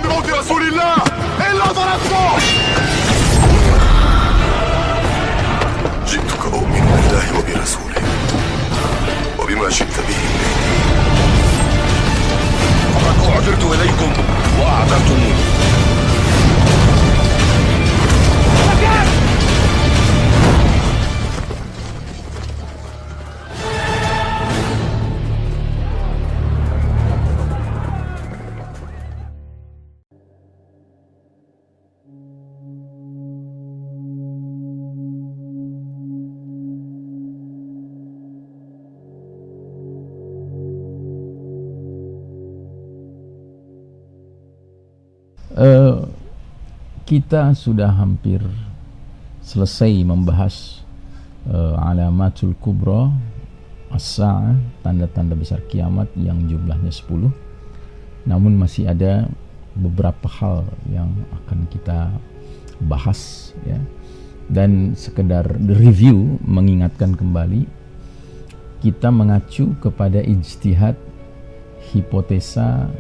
بموت رسول الله إلا ضربته. جئتك أؤمن بالله وبرسوله وبما جئت به فقد أعذرت إليكم وأعذرتموني. Kita sudah hampir selesai membahas alamatul kubra as-sa'ah, tanda-tanda besar kiamat yang jumlahnya 10. Namun masih ada beberapa hal yang akan kita bahas, ya. Dan sekedar review, mengingatkan kembali, kita mengacu kepada ijtihad hipotesa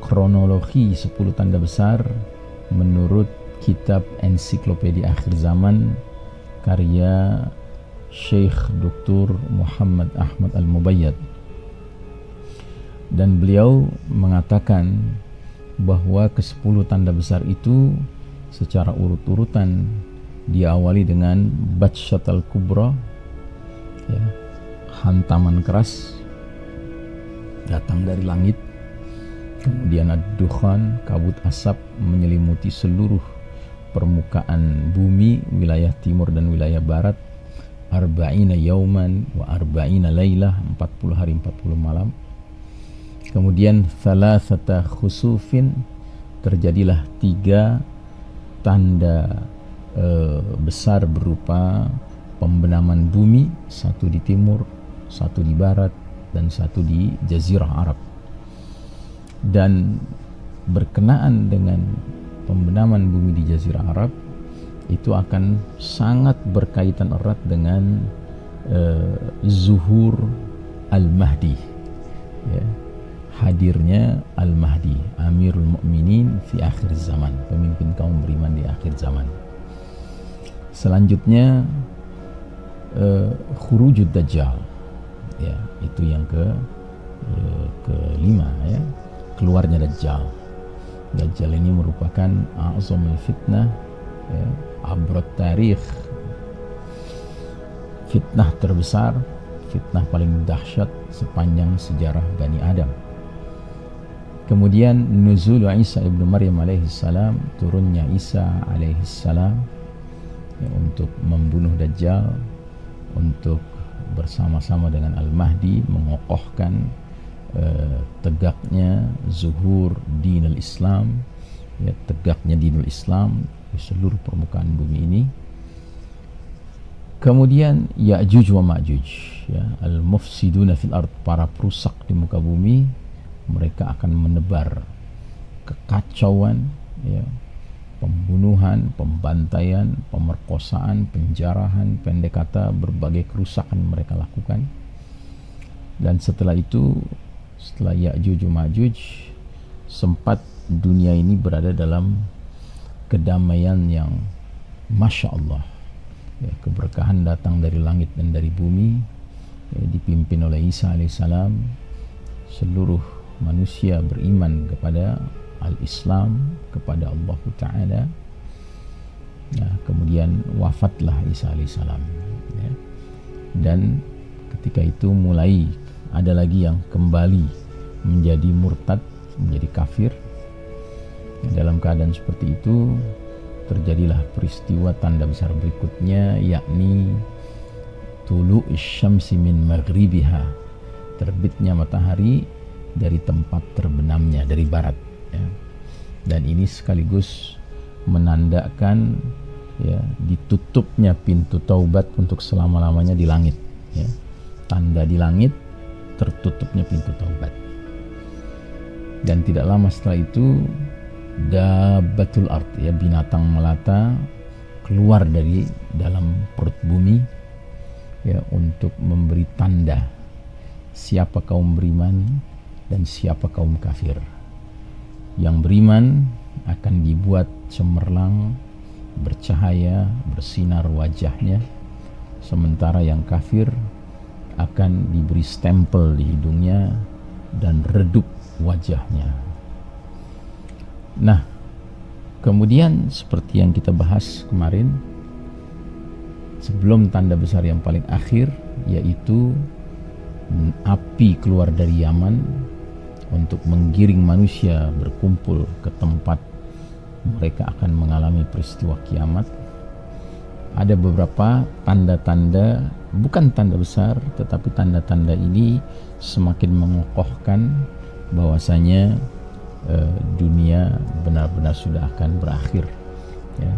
kronologi 10 tanda besar menurut kitab Ensiklopedia Akhir Zaman karya Syekh Dr. Muhammad Ahmad Al-Mubayyad. Dan beliau mengatakan bahwa ke-10 tanda besar itu secara urut-urutan diawali dengan Batshatal Kubra, ya, hantaman keras datang dari langit. Kemudian ad-dukhan, kabut asap menyelimuti seluruh permukaan bumi, wilayah timur dan wilayah barat. Arba'ina yauman wa arba'ina laylah, 40 hari 40 malam. Kemudian thalathata khusufin, terjadilah 3 tanda besar berupa pembenaman bumi, satu di timur, satu di barat, dan satu di Jazirah Arab. Dan berkenaan dengan pembenaman bumi di Jazirah Arab itu akan sangat berkaitan erat dengan zuhur Al-Mahdi, ya, hadirnya Al-Mahdi, Amirul Mukminin fi akhir zaman, pemimpin kaum beriman di akhir zaman. Selanjutnya khurujud Dajjal, ya, itu yang kelima, ya, keluarnya Dajjal. Dajjal ini merupakan a'zamul fitnah, ya, abrat tarikh, fitnah terbesar, fitnah paling dahsyat sepanjang sejarah Bani Adam. Kemudian nuzul Isa ibnu Maryam alaihi salam, turunnya Isa alaihi salam, ya, untuk membunuh Dajjal, untuk bersama-sama dengan Al-Mahdi mengokohkan tegaknya zuhur dinul Islam, ya, tegaknya dinul Islam di seluruh permukaan bumi ini. Kemudian Ya'juj wa Ma'juj, ya, al-mufsiduna fil ard, para perusak di muka bumi, mereka akan menebar kekacauan, ya, pembunuhan, pembantaian, pemerkosaan, penjarahan, pendek kata berbagai kerusakan mereka lakukan. Dan setelah itu, setelah Ya'juj Ma'juj, sempat dunia ini berada dalam kedamaian yang Masya Allah, ya, keberkahan datang dari langit dan dari bumi, ya, dipimpin oleh Isa alaihissalam. Seluruh manusia beriman kepada al-Islam, kepada Allah Ta'ala. Nah, kemudian wafatlah Isa alaihissalam, ya. Dan ketika itu mulai ada lagi yang kembali menjadi murtad, menjadi kafir. Dalam keadaan seperti itu terjadilah peristiwa tanda besar berikutnya, yakni tulu'us syamsi min maghribiha, terbitnya matahari dari tempat terbenamnya, dari barat, ya. Dan ini sekaligus menandakan, ya, ditutupnya pintu taubat untuk selama-lamanya di langit, ya. Tanda di langit, tertutupnya pintu taubat. Dan tidak lama setelah itu dabbatul ard, ya, binatang melata keluar dari dalam perut bumi, ya, untuk memberi tanda siapa kaum beriman dan siapa kaum kafir. Yang beriman akan dibuat cemerlang, bercahaya, bersinar wajahnya, sementara yang kafir akan diberi stempel di hidungnya dan redup wajahnya. Nah, kemudian seperti yang kita bahas kemarin, sebelum tanda besar yang paling akhir, yaitu api keluar dari Yaman untuk menggiring manusia berkumpul ke tempat mereka akan mengalami peristiwa kiamat. Ada beberapa tanda-tanda, bukan tanda besar, tetapi tanda-tanda ini semakin mengokohkan bahwasanya dunia benar-benar sudah akan berakhir, ya.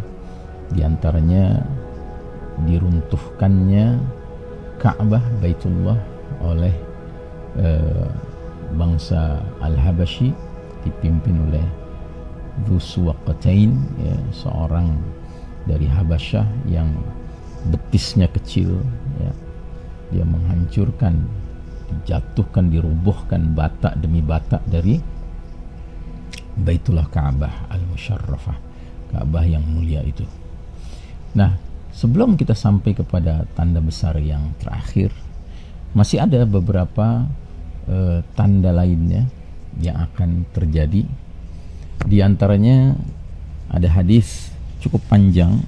Di antaranya diruntuhkannya Ka'bah Baitullah oleh bangsa Al-Habasyi dipimpin oleh Dzu Suwaqatain, ya, seorang dari Habasyah yang betisnya kecil, ya. Dia menghancurkan, dijatuhkan, dirubuhkan batak demi batak dari Baitullah Ka'bah Al-Musyarrafah, Ka'bah yang mulia itu. Nah, sebelum kita sampai kepada tanda besar yang terakhir, masih ada beberapa tanda lainnya yang akan terjadi. Di antaranya ada hadis cukup panjang,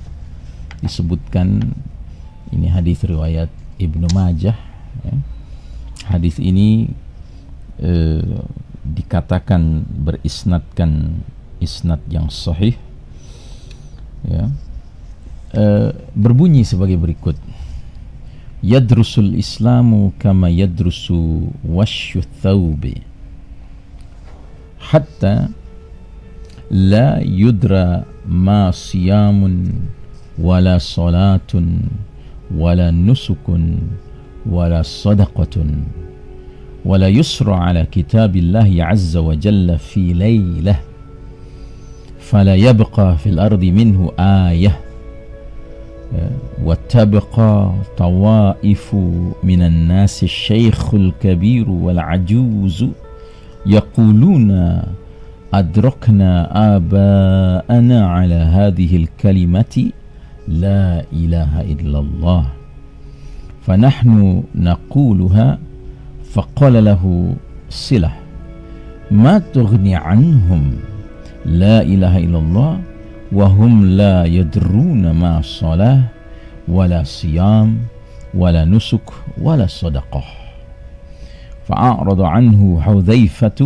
disebutkan, ini hadis riwayat Ibnu Majah, ya. Hadis ini dikatakan berisnadkan isnad yang sahih, ya. Berbunyi sebagai berikut: yadrusul islamu kama yadrusu wasyu thawbi hatta la yudra ma siyamun wala salatun wala nusukun wala sadaqatun wala yusra ala kitabillahi azza wa jalla fi laylah fala yabqa fil ardi minhu ayah وتبقى طوائف من الناس الشيخ الكبير والعجوز يقولون أدركنا آباءنا على هذه الكلمة لا إله إلا الله فنحن نقولها فقال له صلة ما تغني عنهم لا إله إلا الله وهم لا يدرون ما صلاة ولا صيام ولا نسك ولا صدقة فأعرض عنه حذيفة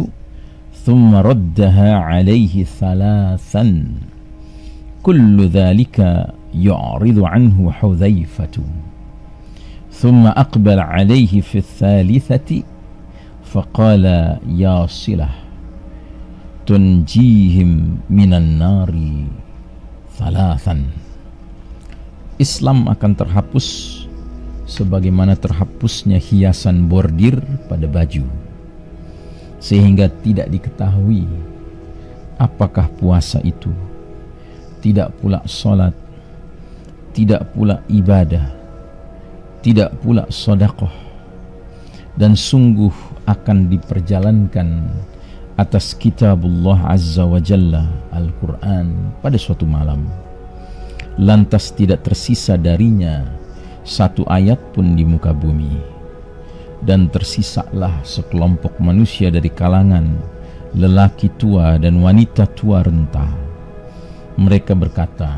ثم ردها عليه ثلاثا كل ذلك يعرض عنه حذيفة ثم أقبل عليه في الثالثة فقال يا صلة تنجيهم من النار thalathan. Islam akan terhapus sebagaimana terhapusnya hiasan bordir pada baju, sehingga tidak diketahui apakah puasa itu, tidak pula salat, tidak pula ibadah, tidak pula sedekah, dan sungguh akan diperjalankan atas kitabullah azza wa jalla, Al-Quran, pada suatu malam, lantas tidak tersisa darinya satu ayat pun di muka bumi, dan tersisalah sekelompok manusia dari kalangan lelaki tua dan wanita tua renta. Mereka berkata,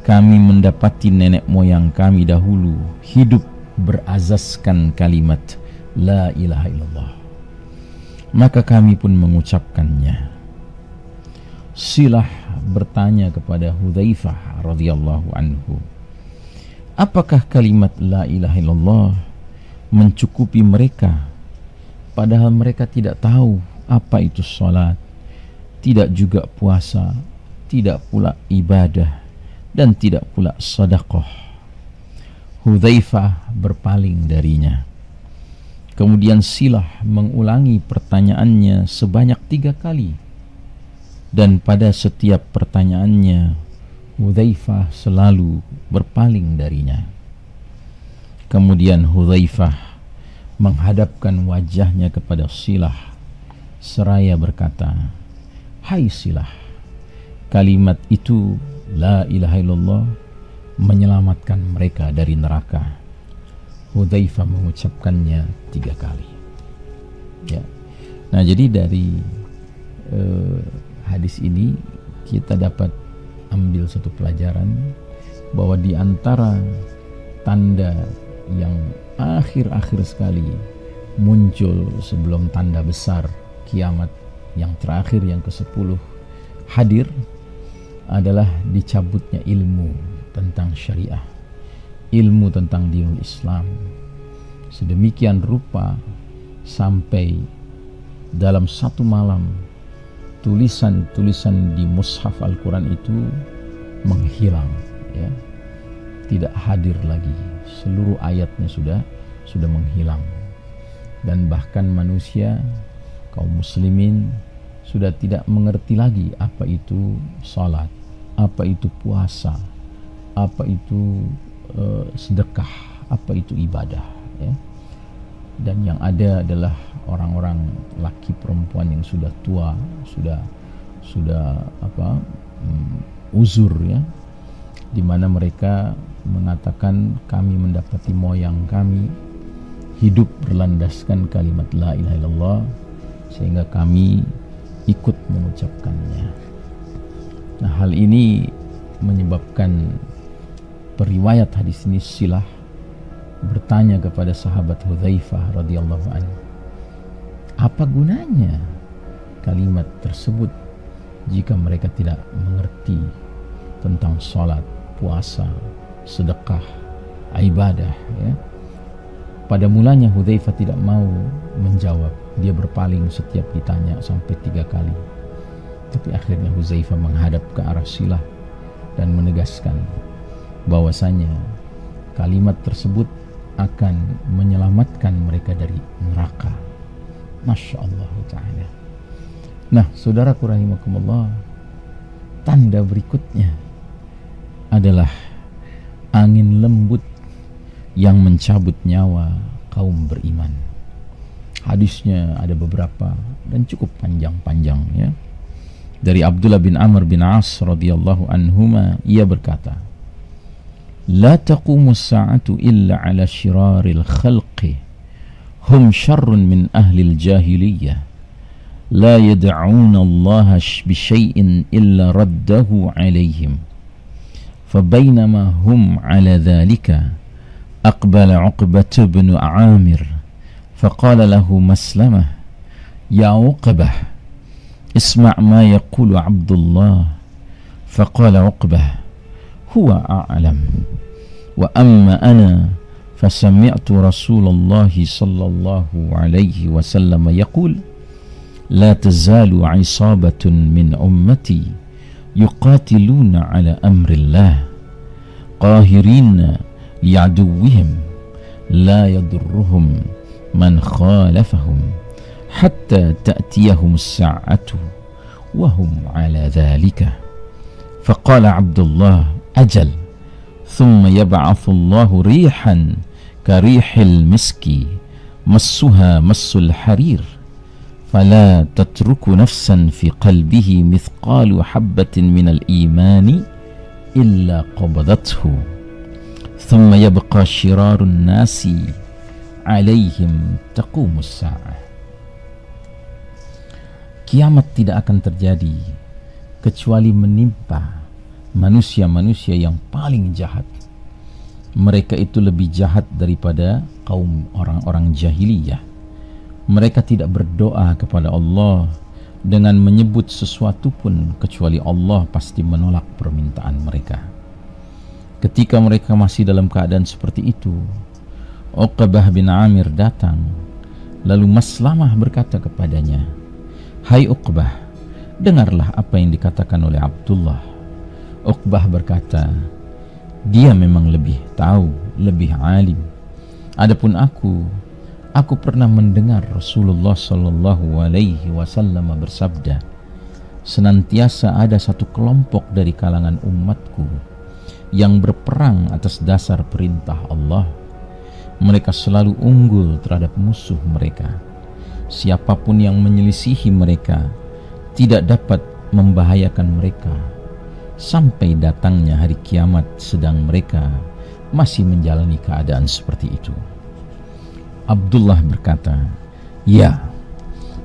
kami mendapati nenek moyang kami dahulu hidup berazaskan kalimat la ilaha illallah, maka kami pun mengucapkannya. Silah bertanya kepada Hudzaifah radhiyallahu anhu, apakah kalimat la ilaha illallah mencukupi mereka, padahal mereka tidak tahu apa itu salat, tidak juga puasa, tidak pula ibadah, dan tidak pula sedekah. Hudzaifah berpaling darinya. Kemudian Silah mengulangi pertanyaannya sebanyak 3 kali, dan pada setiap pertanyaannya Hudzaifah selalu berpaling darinya. Kemudian Hudzaifah menghadapkan wajahnya kepada Silah seraya berkata, hai Silah, kalimat itu, la ilaha illallah, menyelamatkan mereka dari neraka. Hudzaifah mengucapkannya 3 kali. Ya. Nah, jadi dari hadis ini kita dapat ambil satu pelajaran bahwa di antara tanda yang akhir-akhir sekali muncul sebelum tanda besar kiamat yang terakhir, yang ke-10 hadir, adalah dicabutnya ilmu tentang syariah, ilmu tentang dinul Islam, sedemikian rupa sampai dalam satu malam tulisan-tulisan di mushaf Al-Quran itu menghilang, ya, tidak hadir lagi, seluruh ayatnya sudah menghilang, dan bahkan manusia, kaum muslimin, sudah tidak mengerti lagi apa itu salat, apa itu puasa, apa itu sedekah, apa itu ibadah, ya. Dan yang ada adalah orang-orang laki perempuan yang sudah tua, sudah uzur, ya, di mana mereka mengatakan kami mendapati moyang kami hidup berlandaskan kalimat la ilaha illallah, sehingga kami ikut mengucapkannya. Nah, hal ini menyebabkan periwayat hadis ini silah bertanya kepada sahabat Hudzaifah radhiyallahu anhu, apa gunanya kalimat tersebut jika mereka tidak mengerti tentang salat, puasa, sedekah, ibadah, ya. Pada mulanya Hudzaifah tidak mau menjawab, dia berpaling setiap ditanya sampai 3 kali. Tapi akhirnya Hudzaifah menghadap ke arah silah dan menegaskan bahwasanya kalimat tersebut akan menyelamatkan mereka dari neraka. Masya Allah ta'ala. Nah, saudaraku rahimakumullah, tanda berikutnya adalah angin lembut yang mencabut nyawa kaum beriman. Hadisnya ada beberapa dan cukup panjang-panjang, ya. Dari Abdullah bin Amr bin As radhiyallahu anhuma, ia berkata, la taqumu as-sa'atu illa ala syiraril khalqi hum syarrun min ahlil jahiliyah la yad'una Allah bi syai'in illa raddahu alaihim fabainama hum ala dhalika aqbala Uqbah bin Amir faqala lahu Maslamah ya Uqbah isma' ma yaqulu Abdullah faqala Uqbah huwa a'lam wa amma ana fasami'tu Rasulullah sallallahu alaihi wasallam yaqul la tazalu 'isabatun min ummati yuqatiluna ala amrillah qahirina li'aduwwihim la yadurruhum man khalafahum hatta ta'tiyahum as-sa'atu wa hum 'ala dhalika faqala Abdullah أجل ثم يبعث الله ريحا كريح المسك مسها مس الحرير فلا تترك نفسا في قلبه مثقال حبة من الإيمان إلا قبضته ثم يبقى شرار الناس عليهم تقوم الساعة. Kiamat tidak akan terjadi kecuali menimpa manusia-manusia yang paling jahat. Mereka itu lebih jahat daripada kaum orang-orang jahiliyah. Mereka tidak berdoa kepada Allah dengan menyebut sesuatu pun kecuali Allah pasti menolak permintaan mereka. Ketika mereka masih dalam keadaan seperti itu, Uqbah bin Amir datang, lalu Maslamah berkata kepadanya, "Hai Uqbah, dengarlah apa yang dikatakan oleh Abdullah." Uqbah berkata, dia memang lebih tahu, lebih alim. Adapun aku pernah mendengar Rasulullah sallallahu alaihi wasallam bersabda, senantiasa ada satu kelompok dari kalangan umatku yang berperang atas dasar perintah Allah. Mereka selalu unggul terhadap musuh mereka. Siapapun yang menyelisihi mereka tidak dapat membahayakan mereka sampai datangnya hari kiamat sedang mereka masih menjalani keadaan seperti itu. Abdullah berkata, ya,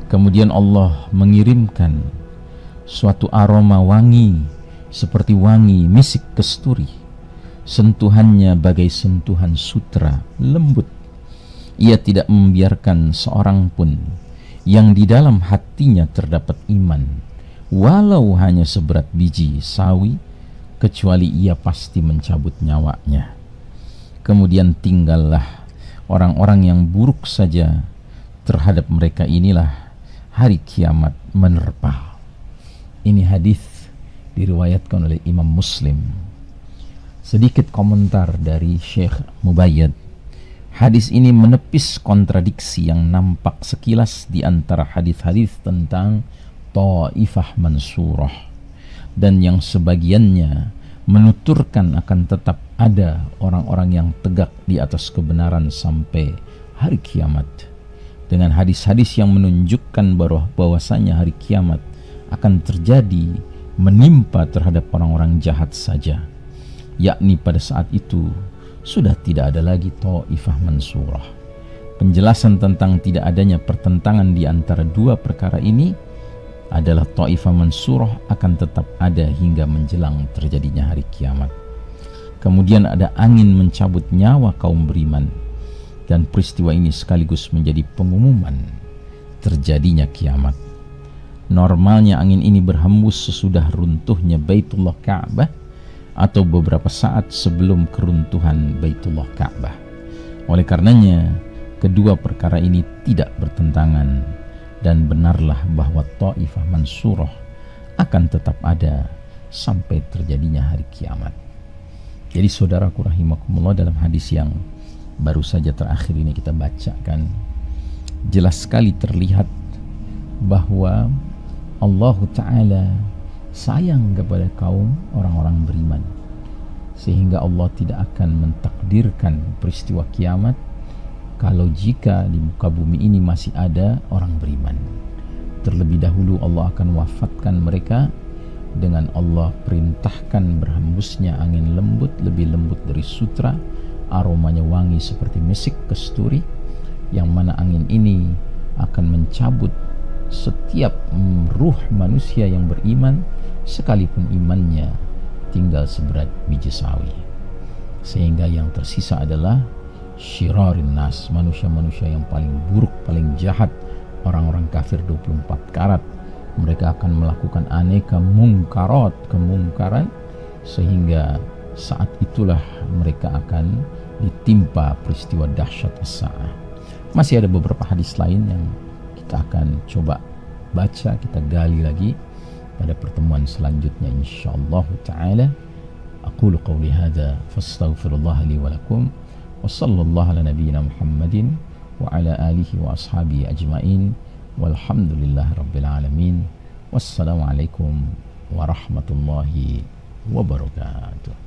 kemudian Allah mengirimkan suatu aroma wangi seperti wangi misik kesturi. Sentuhannya bagai sentuhan sutra lembut. Ia tidak membiarkan seorang pun yang di dalam hatinya terdapat iman, walau hanya seberat biji sawi, kecuali ia pasti mencabut nyawanya. Kemudian tinggallah orang-orang yang buruk saja. Terhadap mereka inilah hari kiamat menerpa. Ini hadis diriwayatkan oleh Imam Muslim. Sedikit komentar dari Syekh Mubayyad. Hadis ini menepis kontradiksi yang nampak sekilas di antara hadis-hadis tentang Taifah Mansurah, dan yang sebagiannya menuturkan akan tetap ada orang-orang yang tegak di atas kebenaran sampai hari kiamat, dengan hadis-hadis yang menunjukkan bahwasanya hari kiamat akan terjadi menimpa terhadap orang-orang jahat saja, yakni pada saat itu sudah tidak ada lagi Taifah Mansurah. Penjelasan tentang tidak adanya pertentangan di antara dua perkara ini adalah Taifah Mansurah akan tetap ada hingga menjelang terjadinya hari kiamat. Kemudian ada angin mencabut nyawa kaum beriman, dan peristiwa ini sekaligus menjadi pengumuman terjadinya kiamat. Normalnya angin ini berhembus sesudah runtuhnya Baitullah Ka'bah atau beberapa saat sebelum keruntuhan Baitullah Ka'bah. Oleh karenanya, kedua perkara ini tidak bertentangan, dan benarlah bahwa Taifah Mansurah akan tetap ada sampai terjadinya hari kiamat. Jadi saudaraku rahimakumullah, dalam hadis yang baru saja terakhir ini kita bacakan, jelas sekali terlihat bahwa Allah Ta'ala sayang kepada kaum orang-orang beriman, sehingga Allah tidak akan mentakdirkan peristiwa kiamat kalau jika di muka bumi ini masih ada orang beriman. Terlebih dahulu Allah akan wafatkan mereka dengan Allah perintahkan berhembusnya angin lembut, lebih lembut dari sutra, aromanya wangi seperti misik kesturi, yang mana angin ini akan mencabut setiap ruh manusia yang beriman, sekalipun imannya tinggal seberat biji sawi, sehingga yang tersisa adalah syirarin nas, manusia-manusia yang paling buruk, paling jahat, orang-orang kafir 24 karat. Mereka akan melakukan aneka mungkarat, kemungkaran, sehingga saat itulah mereka akan ditimpa peristiwa dahsyat as-sa'ah. Masih ada beberapa hadis lain yang kita akan coba baca, kita gali lagi pada pertemuan selanjutnya insyaallah ta'ala. Aqulu qawli hadha fastaghfirullah li wa lakum. وصلى الله على نبينا محمد وعلى آله وأصحابه أجمعين والحمد لله رب العالمين والسلام عليكم ورحمة الله وبركاته.